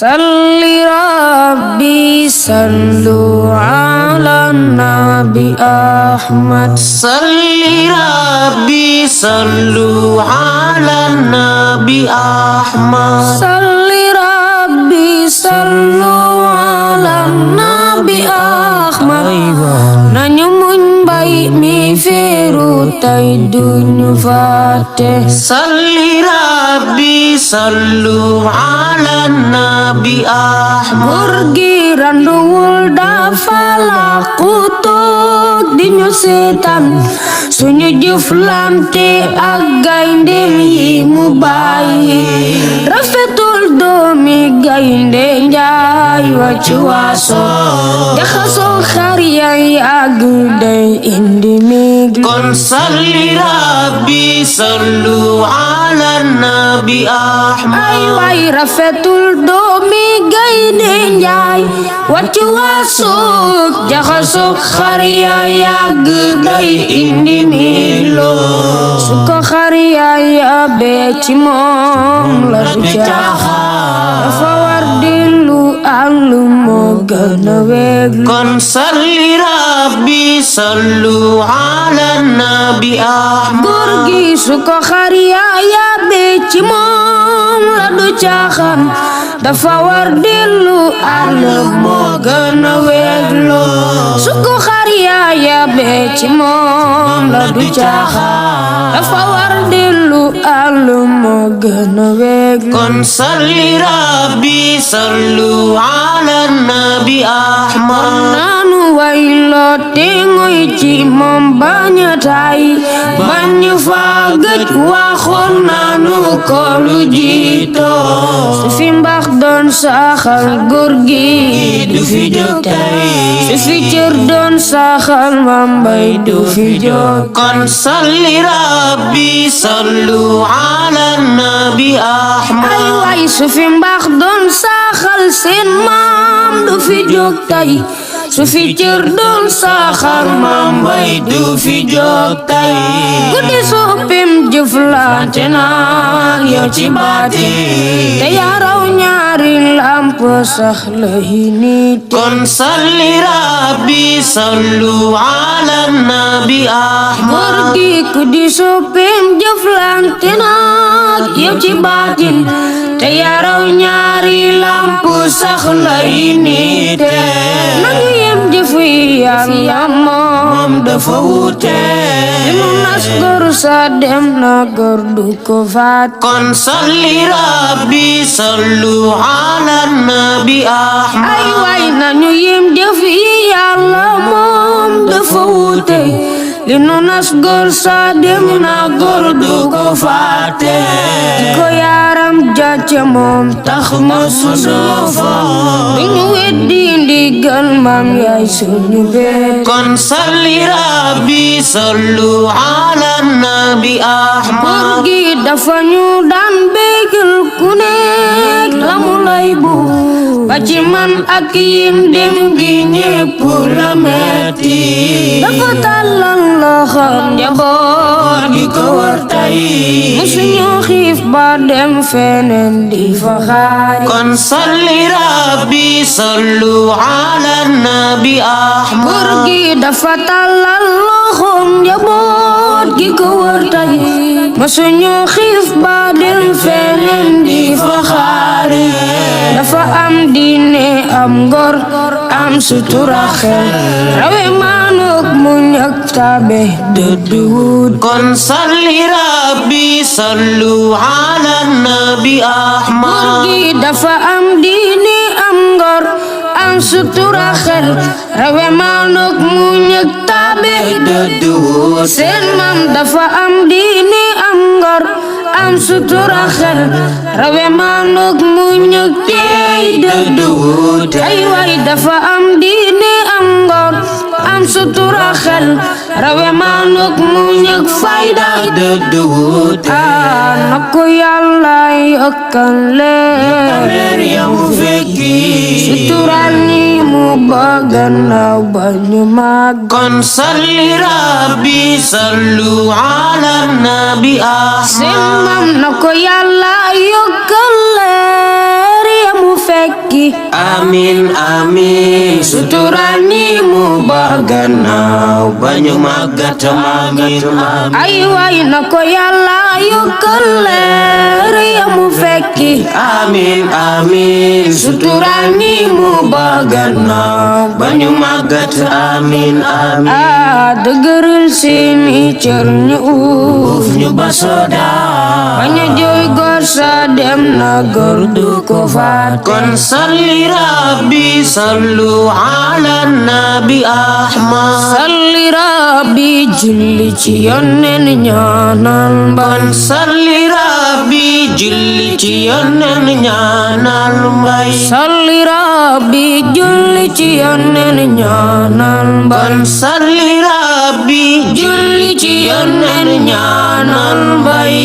salli rabbi sallu ala nabi Ahmad. salli rabbi sallu ala nabi Ahmad. salli rabbi sallu ala nabi Ahmad. nañu muñ bay mi feeru tay duñu fàtte. salli rabbi sallu ala nabi Ahmad. góor gi randuwul dafa làqu toog di ñu seetaan suñu jëflante ak gaynde yi mu bàyyi. rafetul doomi gaynde njaay wàccu waaso jaxasoo xar yaay àgg day indi mig. kon salli rabbi sallu ala nabi Ahmad. ay waay rafetul doomi gaynde njaay wàccu waaso jaxasoo xar yaay àgg day indi milo. su ko xar yaay yabee ci moom la du caaxaan dafa war dellu àllu moo gën a weglu. kon salli rabbi sallu ala nabi Ahmad. góor gi su ko xar yaay yabee ci moom la du caaxaan dafa war dellu àllu moo gën a weglu. su ko xar yaay yabee ci moom la du caaxaan dafa war dellu àllu moo gën a weglu. kon salli rabbi sallu ala nabi Ahmad. naanu wayloo te ngoy ci moom baña tay bañu fa gëj waxoon naanu ko lu jiitoo. su fi mbax doon saxal góor gi du fi jóg tay. su fi cër doon saxal mambay du fi jóg. kon salli rabbi sallu ala nabi Ahmad. ay waay su fi mbax doon saxal seen maam du fi jóg tay. su fi cër doon saxal mambay du fi jóg tay. guddi soppim jëflante naag yow ci baati te yaaraw ñaari lamp sax la yi nit. kon salli rabbi sallu ala nabi Ahmad. góor gi ku di soppim jëflante naag yow ci baatin te yaaraw ñaari lamp sax la yi nit. nañu yem jëf yi Yàlla moom dafa wuute. li mu nas góor sa dem na góor du ko faat. kon salli rabbi sallu ala nabi Ahmad. ay waay nañu yem jëf yi Yàlla moom dafa wuute. li nu nas góor sa dem na góor du ko faate. ko yaram jàcce moom tax ma suñu fa duñu weddi ndigal maam yaay suñu bet. kon salli rabbi sallu ala nabi Ahmad. góor gi dafa ñu daan bégal ku nekk la mu lay bu ba ci man ak yim dem gi ñépp la metti. dafa tàllal loxoom njaboot gi ko war tay musuñu xiif ba dem feneen di fa xaari. kon salli rabbi sallu ala nabi Ahmad. góor gi dafa tàllal loxoom njaboot gi ko war tay musuñu xiif ba dem feneen di fa xaari. dafa am diine am ngor am sutura xel rawe maanuk muñ ak tabe dëddu wut. kon salli rabbi sallu ala nabi Ahmad. góor gi dafa am diine am ngor am sutura xel rawe maanuk muñ ak tabe dëddu wut. seen maam dafa am diine am ngor am sutura xel rawe maanuk muñ ak tey dëddu wut. ay waay dafa am diine am ngor am sutura xel rawe maanuk muñ ak fayda dëddu wut. na ko Yàlla yokkal leer yamu fekki sutural ñi mu bëgg naaw ba ñu mag. kon salli rabbi sallu ala nabi Ahmad. seen maam na ko Yàlla yokkal leer yamu fekk fekki amin amin suturani mu ba gannaaw bañu màggat amin amin ay way na ko yàlla yokkal leer ya mu fekki amin amin suturani mu ba gannaaw bañu màggat amin amin dëgëral seeni cër ñu uuf ñu basoda baña jooy góor sa dem na góor du ko faat kon salli rabbi sallu ala nabi ahmad salli rabbi julli ci yonnen ñaanal mbay salli rabbi julli ci yonnen ñaanal mbay salli rabbi julli ci yonnen ñaanal mbay salli rabbi julli ci yonnen ñaanal mbay